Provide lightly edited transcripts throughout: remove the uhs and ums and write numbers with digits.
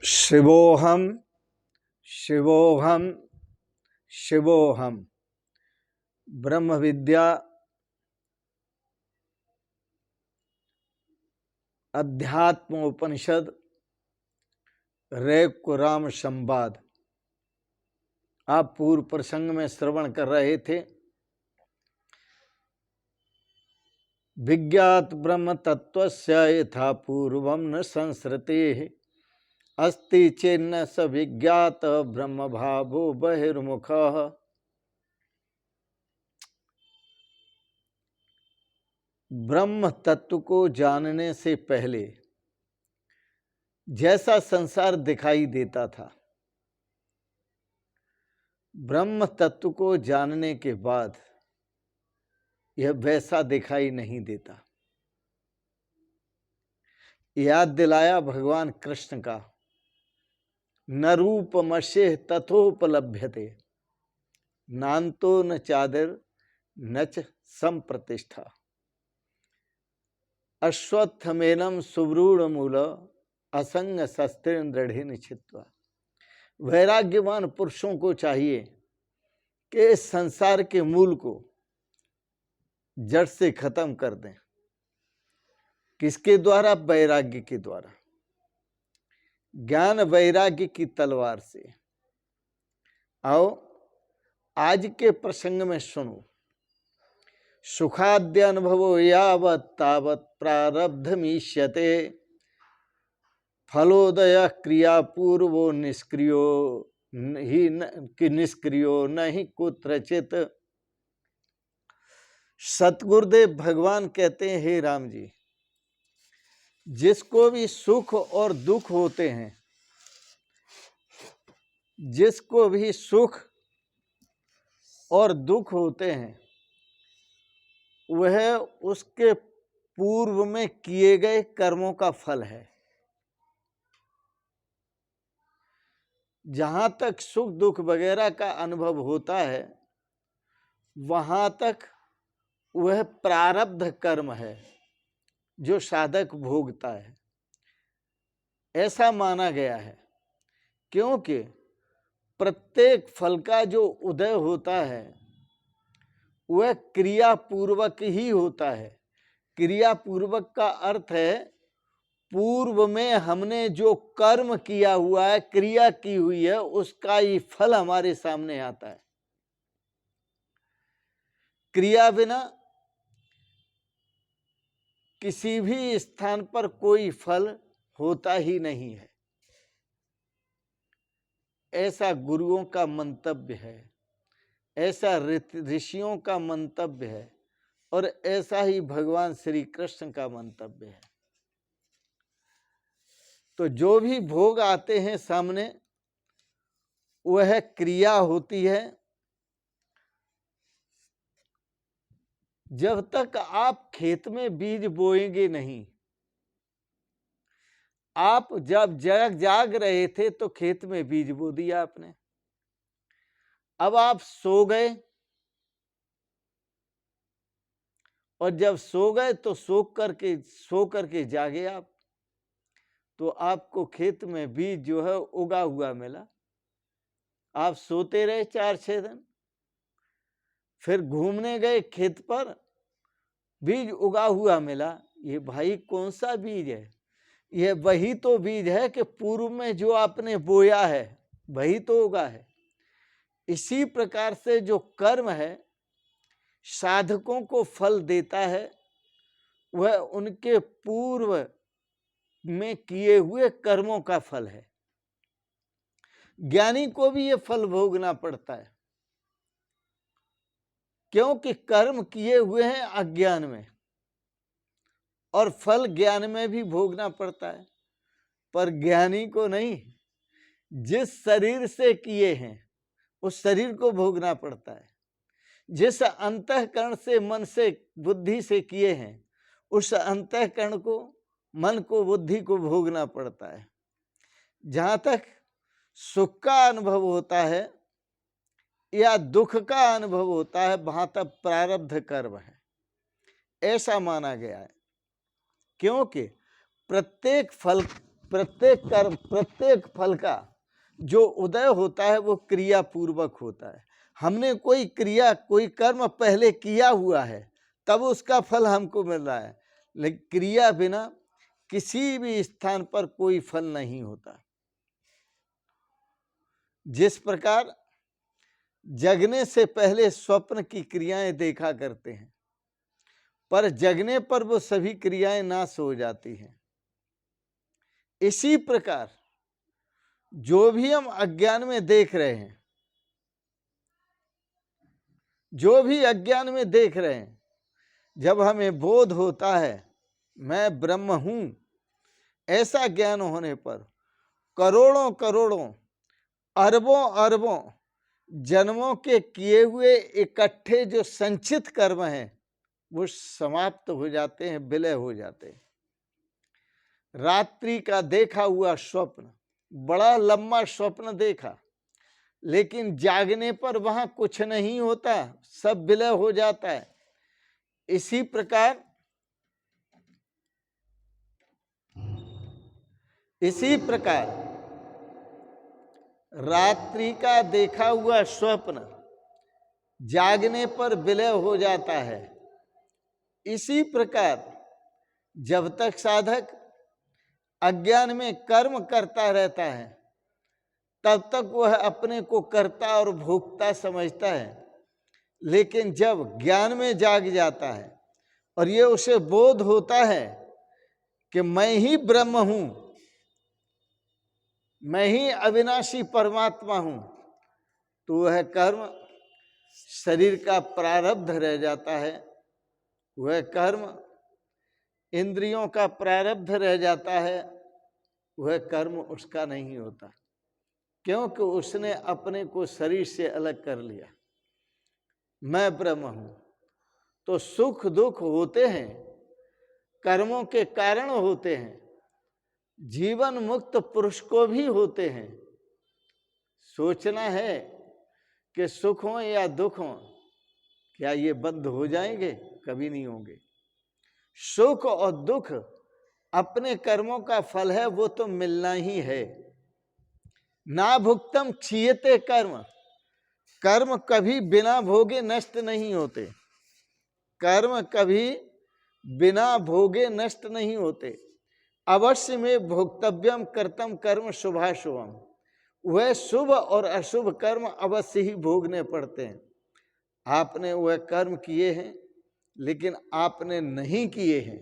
शिवोहम शिवोहम शिवोहम। ब्रह्म विद्या अध्यात्म उपनिषद रैकुराम संवाद। आप पूर्व प्रसंग में श्रवण कर रहे थे। विज्ञात ब्रह्म तत्वस्य यथा पूर्वम न संसृतेः अस्ति चेन्न स विज्ञात ब्रह्म भावो बहिर्मुखः। ब्रह्म तत्व को जानने से पहले जैसा संसार दिखाई देता था, ब्रह्म तत्व को जानने के बाद यह वैसा दिखाई नहीं देता। याद दिलाया भगवान कृष्ण का, न रूपमस्येह तथोपलभ्यते नान्तो न चादिर न च संप्रतिष्ठा। अश्वत्थमेनं सुब्रूढ़मूल असंग शस्त्रेण दृढ़ेन छित्त्वा। वैराग्यवान पुरुषों को चाहिए कि इस संसार के मूल को जड़ से खत्म कर दें। किसके द्वारा? वैराग्य के द्वारा। ज्ञान वैराग्य की तलवार से। आओ आज के प्रसंग में सुनो। सुखाद्य अनुभवो यावत् तावत् प्रारब्धमीष्यते फलोदय क्रिया पूर्वो निष्क्रियो नहीं कुत्रचित। सतगुरुदेव भगवान कहते हैं, हे राम जी, जिसको भी सुख और दुख होते हैं, जिसको भी सुख और दुख होते हैं, वह उसके पूर्व में किए गए कर्मों का फल है। जहां तक सुख दुख वगैरह का अनुभव होता है, वहां तक वह प्रारब्ध कर्म है जो साधक भोगता है, ऐसा माना गया है। क्योंकि प्रत्येक फल का जो उदय होता है वह क्रिया पूर्वक ही होता है। क्रिया पूर्वक का अर्थ है पूर्व में हमने जो कर्म किया हुआ है, क्रिया की हुई है, उसका ही फल हमारे सामने आता है। क्रिया बिना किसी भी स्थान पर कोई फल होता ही नहीं है, ऐसा गुरुओं का मंतव्य है, ऐसा ऋषियों का मंतव्य है, और ऐसा ही भगवान श्री कृष्ण का मंतव्य है। तो जो भी भोग आते हैं सामने, वह क्रिया होती है। जब तक आप खेत में बीज बोएंगे नहीं, आप जब जाग रहे थे तो खेत में बीज बो दिया आपने। अब आप सो गए, और जब सो गए तो सो करके जागे आप, तो आपको खेत में बीज जो है उगा हुआ मिला। आप सोते रहे 4-6 दिन, फिर घूमने गए खेत पर, बीज उगा हुआ मिला। ये भाई कौन सा बीज है? यह वही तो बीज है कि पूर्व में जो आपने बोया है वही तो उगा है। इसी प्रकार से जो कर्म है साधकों को फल देता है, वह उनके पूर्व में किए हुए कर्मों का फल है। ज्ञानी को भी यह फल भोगना पड़ता है, क्योंकि कर्म किए हुए हैं अज्ञान में, और फल ज्ञान में भी भोगना पड़ता है। पर ज्ञानी को नहीं, जिस शरीर से किए हैं उस शरीर को भोगना पड़ता है। जिस अंतःकरण से, मन से, बुद्धि से किए हैं, उस अंतःकरण को, मन को, बुद्धि को भोगना पड़ता है। जहां तक सुख का अनुभव होता है या दुख का अनुभव होता है, वहां तक प्रारब्ध कर्म है, ऐसा माना गया है। क्योंकि प्रत्येक कर्म, प्रत्येक फल का जो उदय होता है वो क्रिया पूर्वक होता है। हमने कोई क्रिया, कोई कर्म पहले किया हुआ है, तब उसका फल हमको मिल रहा है। लेकिन क्रिया बिना किसी भी स्थान पर कोई फल नहीं होता। जिस प्रकार जगने से पहले स्वप्न की क्रियाएं देखा करते हैं, पर जगने पर वो सभी क्रियाएं नाश हो जाती हैं, इसी प्रकार जो भी हम अज्ञान में देख रहे हैं, जो भी अज्ञान में देख रहे हैं, जब हमें बोध होता है मैं ब्रह्म हूं, ऐसा ज्ञान होने पर करोड़ों करोड़ों, अरबों अरबों जन्मों के किए हुए इकट्ठे जो संचित कर्म हैं वो समाप्त हो जाते हैं, विलय हो जाते हैं। रात्रि का देखा हुआ स्वप्न, बड़ा लंबा स्वप्न देखा, लेकिन जागने पर वहां कुछ नहीं होता, सब विलय हो जाता है। इसी प्रकार रात्रि का देखा हुआ स्वप्न जागने पर विलय हो जाता है। इसी प्रकार जब तक साधक अज्ञान में कर्म करता रहता है, तब तक वह अपने को कर्ता और भोक्ता समझता है। लेकिन जब ज्ञान में जाग जाता है और ये उसे बोध होता है कि मैं ही ब्रह्म हूं, मैं ही अविनाशी परमात्मा हूं, तो वह कर्म शरीर का प्रारब्ध रह जाता है, वह कर्म इंद्रियों का प्रारब्ध रह जाता है, वह कर्म उसका नहीं होता, क्योंकि उसने अपने को शरीर से अलग कर लिया। मैं ब्रह्म हूं। तो सुख दुख होते हैं, कर्मों के कारण होते हैं, जीवन मुक्त पुरुष को भी होते हैं। सोचना है कि सुख हो या दुख हो, क्या ये बंद हो जाएंगे? कभी नहीं होंगे। सुख और दुख अपने कर्मों का फल है, वो तो मिलना ही है। ना भुक्तम क्षीयते कर्म, कर्म कभी बिना भोगे नष्ट नहीं होते, कर्म कभी बिना भोगे नष्ट नहीं होते। अवश्य में भोक्तव्यम कर्तम कर्म शुभाशुभम, वह शुभ और अशुभ कर्म अवश्य ही भोगने पड़ते हैं। आपने वह कर्म किए हैं, लेकिन आपने नहीं किए हैं।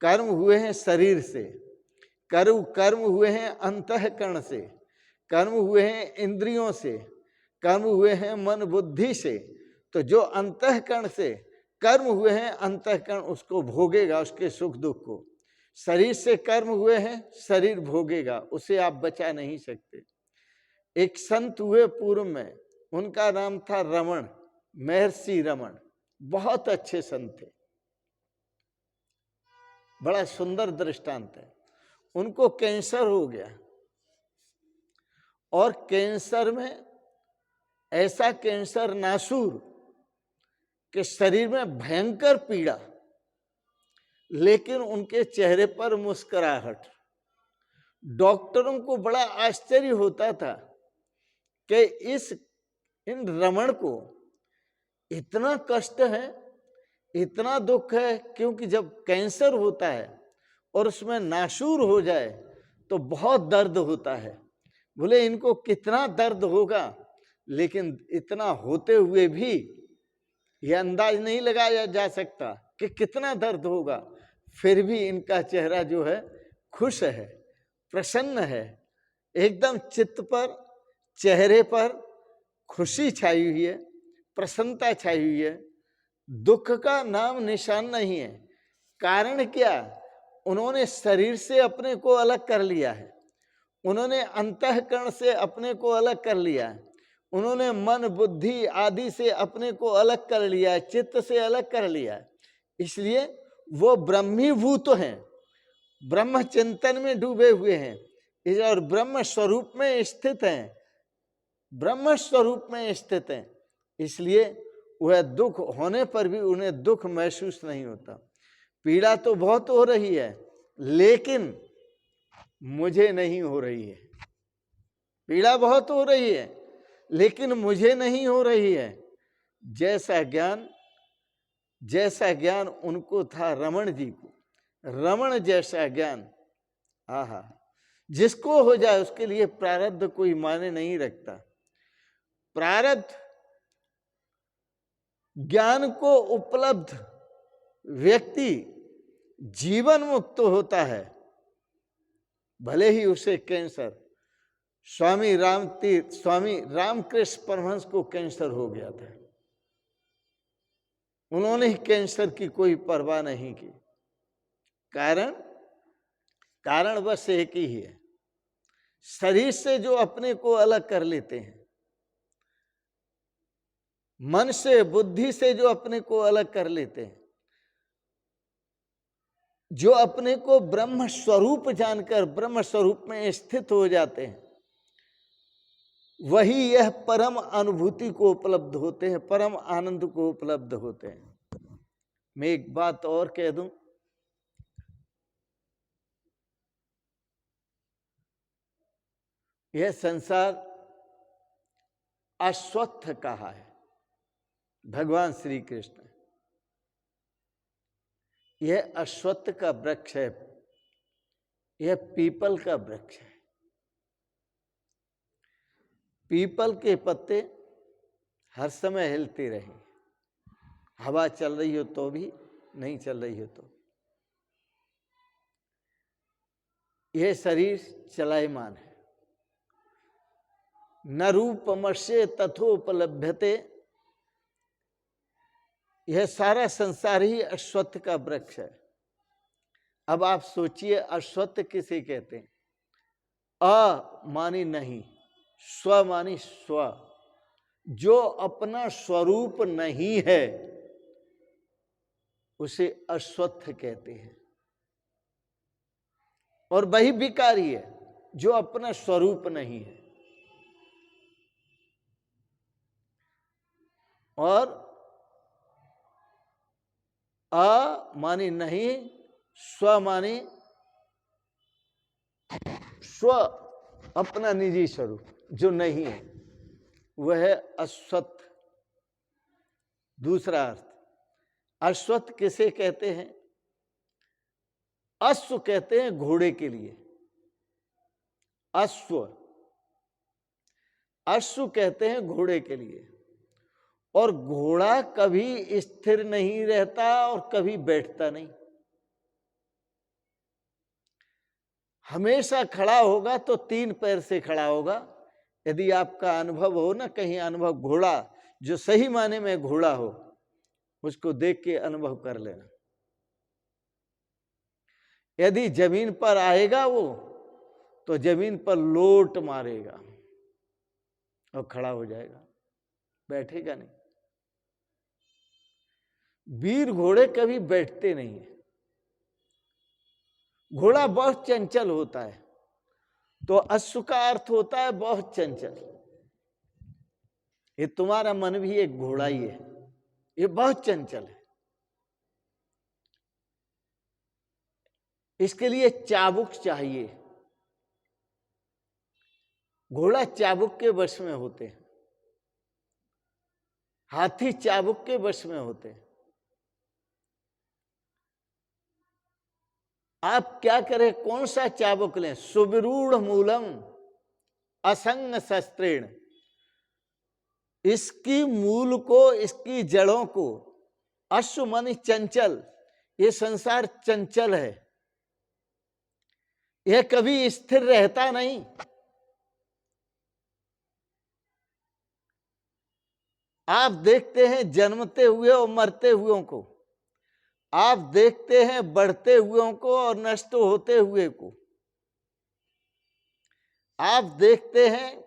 कर्म हुए हैं शरीर से, कर्म हुए हैं अंतःकरण से, कर्म हुए हैं इंद्रियों से, कर्म हुए हैं मन बुद्धि से। तो जो अंतःकरण से कर्म हुए हैं, अंतःकरण उसको भोगेगा, उसके सुख दुख को। शरीर से कर्म हुए हैं, शरीर भोगेगा, उसे आप बचा नहीं सकते। एक संत हुए पूर्व में, उनका नाम था रमण, महर्षि रमण, बहुत अच्छे संत थे, बड़ा सुंदर दृष्टांत है। उनको कैंसर हो गया, और कैंसर में ऐसा कैंसर नासूर कि शरीर में भयंकर पीड़ा, लेकिन उनके चेहरे पर मुस्कुराहट। डॉक्टरों को बड़ा आश्चर्य होता था कि इन रमण को इतना कष्ट है, इतना दुख है, क्योंकि जब कैंसर होता है और उसमें नासूर हो जाए तो बहुत दर्द होता है। बोले इनको कितना दर्द होगा, लेकिन इतना होते हुए भी यह अंदाज नहीं लगाया जा सकता कि कितना दर्द होगा। फिर भी इनका चेहरा जो है खुश है, प्रसन्न है, एकदम चित्त पर, चेहरे पर खुशी छाई हुई है, प्रसन्नता छाई हुई है, दुख का नाम निशान नहीं है। कारण क्या? उन्होंने शरीर से अपने को अलग कर लिया है, उन्होंने अंतःकरण से अपने को अलग कर लिया है, उन्होंने मन बुद्धि आदि से अपने को अलग कर लिया है, चित्त से अलग कर लिया है। इसलिए वो ब्रह्मीभूत हैं, ब्रह्म चिंतन में डूबे हुए हैं और ब्रह्म स्वरूप में स्थित हैं, ब्रह्म स्वरूप में स्थित हैं। इसलिए वह दुख होने पर भी उन्हें दुख महसूस नहीं होता। पीड़ा तो बहुत हो रही है, लेकिन मुझे नहीं हो रही है। पीड़ा बहुत हो रही है, लेकिन मुझे नहीं हो रही है। जैसा ज्ञान उनको था, रमण जी को, रमण जैसा ज्ञान, आहा, जिसको हो जाए उसके लिए प्रारब्ध कोई माने नहीं रखता। प्रारब्ध ज्ञान को उपलब्ध व्यक्ति जीवन मुक्त होता है, भले ही उसे कैंसर, स्वामी रामकृष्ण परमहंस को कैंसर हो गया था, उन्होंने कैंसर की कोई परवाह नहीं की। कारण बस एक ही है, शरीर से जो अपने को अलग कर लेते हैं, मन से, बुद्धि से जो अपने को अलग कर लेते हैं, जो अपने को ब्रह्म स्वरूप जानकर ब्रह्म स्वरूप में स्थित हो जाते हैं, वही यह परम अनुभूति को उपलब्ध होते हैं, परम आनंद को उपलब्ध होते हैं। मैं एक बात और कह दूं, यह संसार अश्वत्थ कहा है भगवान श्री कृष्ण। यह अश्वत्थ का वृक्ष है, यह पीपल का वृक्ष है। पीपल के पत्ते हर समय हिलते रहें, हवा चल रही हो तो भी, नहीं चल रही हो तो। यह शरीर चलायमान है। न रूपमस्य तथोपलभ्यते, यह सारा संसार ही अश्वत्थ का वृक्ष है। अब आप सोचिए, अश्वत्थ किसे कहते हैं? अ मानी नहीं, स्व मानी स्व, जो अपना स्वरूप नहीं है उसे अश्वत्थ कहते हैं। और वही विकारी है जो अपना स्वरूप नहीं है। और अ मानी नहीं, स्व मानी स्व, अपना निजी स्वरूप जो नहीं है, वह है अश्वत्थ। दूसरा अर्थ, अश्वत्थ किसे कहते हैं? अश्व कहते हैं घोड़े के लिए, अश्व, अश्व कहते हैं घोड़े के लिए। और घोड़ा कभी स्थिर नहीं रहता और कभी बैठता नहीं, हमेशा खड़ा होगा तो 3 पैर से खड़ा होगा। यदि आपका अनुभव हो ना, कहीं अनुभव, घोड़ा जो सही माने में घोड़ा हो, उसको देख के अनुभव कर लेना। यदि जमीन पर आएगा वो, तो जमीन पर लोट मारेगा और खड़ा हो जाएगा, बैठेगा नहीं। वीर घोड़े कभी बैठते नहीं है। घोड़ा बहुत चंचल होता है, तो अश्व का अर्थ होता है बहुत चंचल। ये तुम्हारा मन भी एक घोड़ा ही है, ये बहुत चंचल है। इसके लिए चाबुक चाहिए। घोड़ा चाबुक के वश में होते हैं, हाथी चाबुक के वश में होते हैं। आप क्या करें, कौन सा चाबुक लें? सुविरूढ़ मूलम असंग शस्त्रेण, इसकी मूल को, इसकी जड़ों को, अश्व मानी चंचल, ये संसार चंचल है, यह कभी स्थिर रहता नहीं। आप देखते हैं जन्मते हुए और मरते हुए को, आप देखते हैं बढ़ते हुए को और नष्ट होते हुए को, आप देखते हैं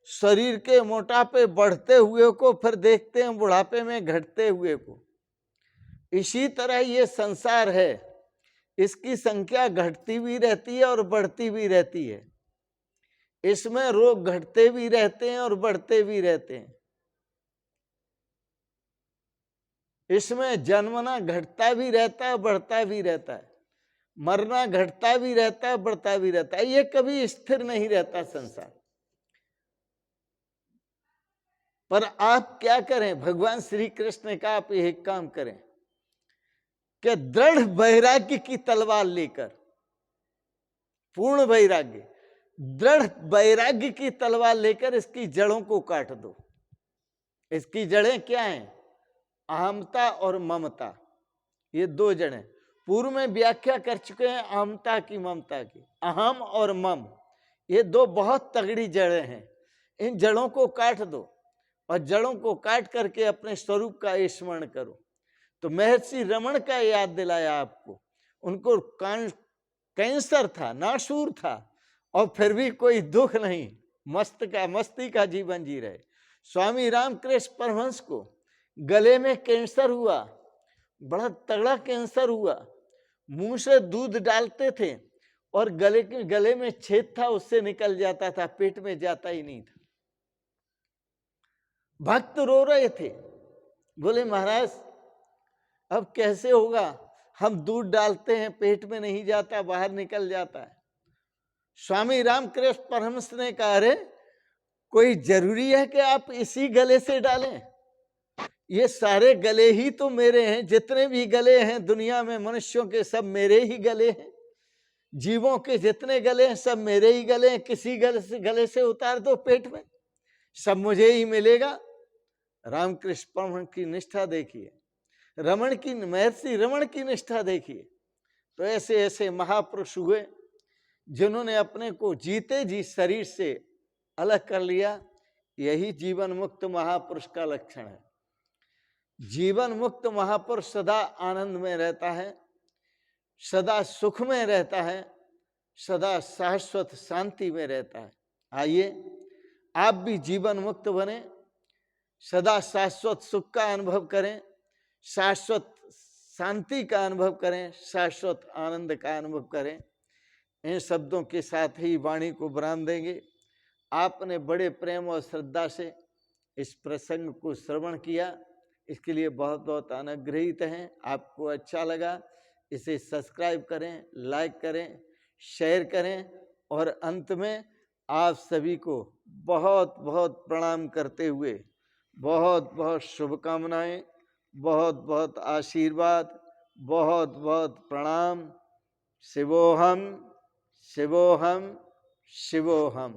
शरीर के मोटापे बढ़ते हुए को, फिर देखते हैं बुढ़ापे में घटते हुए को। इसी तरह ये संसार है, इसकी संख्या घटती भी रहती है और बढ़ती भी रहती है। इसमें रोग घटते भी रहते हैं और बढ़ते भी रहते हैं। इसमें जन्मना घटता भी रहता है, बढ़ता भी रहता है। मरना घटता भी रहता है, बढ़ता भी रहता है, ये कभी स्थिर नहीं रहता संसार। पर आप क्या करें, भगवान श्री कृष्ण का आप एक काम करें कि दृढ़ वैराग्य की तलवार लेकर, पूर्ण वैराग्य, दृढ़ वैराग्य की तलवार लेकर इसकी जड़ों को काट दो। इसकी जड़ें क्या हैं? अहमता और ममता, ये दो जड़ें पूर्व में व्याख्या कर चुके हैं। अहमता की, ममता की। अहम और मम, ये दो बहुत तगड़ी जड़ें हैं। इन जड़ों को काट दो और जड़ों को काट करके अपने स्वरूप का स्मरण करो। तो महर्षि रमण का याद दिलाया आपको। उनको कैंसर था, नासूर था, और फिर भी कोई दुख नहीं, मस्ती का जीवन जी रहे। स्वामी रामकृष्ण परमहंस को गले में कैंसर हुआ, बड़ा तगड़ा कैंसर हुआ। मुंह से दूध डालते थे और गले में छेद था, उससे निकल जाता था, पेट में जाता ही नहीं था। भक्त रो रहे थे, बोले महाराज अब कैसे होगा, हम दूध डालते हैं, पेट में नहीं जाता, बाहर निकल जाता है। स्वामी रामकृष्ण परमहंस ने कहा, अरे कोई जरूरी है कि आप इसी गले से डालें? ये सारे गले ही तो मेरे हैं, जितने भी गले हैं दुनिया में मनुष्यों के, सब मेरे ही गले हैं। जीवों के जितने गले हैं सब मेरे ही गले हैं। किसी गले से उतार दो पेट में, सब मुझे ही मिलेगा। रामकृष्ण परमहंस की निष्ठा देखिए, महर्षि रमण की निष्ठा देखिए। तो ऐसे ऐसे महापुरुष हुए जिन्होंने अपने को जीते जी शरीर से अलग कर लिया। यही जीवन मुक्त महापुरुष का लक्षण है। जीवन मुक्त महापुरुष सदा आनंद में रहता है, सदा सुख में रहता है, सदा शाश्वत शांति में रहता है। आइए आप भी जीवन मुक्त बने, सदा शाश्वत सुख का अनुभव करें, शाश्वत शांति का अनुभव करें, शाश्वत आनंद का अनुभव करें। इन शब्दों के साथ ही वाणी को विराम देंगे। आपने बड़े प्रेम और श्रद्धा से इस प्रसंग को श्रवण किया, इसके लिए बहुत बहुत अनुग्रहित हैं। आपको अच्छा लगा, इसे सब्सक्राइब करें, लाइक करें, शेयर करें, और अंत में आप सभी को बहुत बहुत प्रणाम करते हुए बहुत बहुत शुभकामनाएं, बहुत बहुत आशीर्वाद, बहुत बहुत प्रणाम। शिवोहम शिवोहम शिवोहम।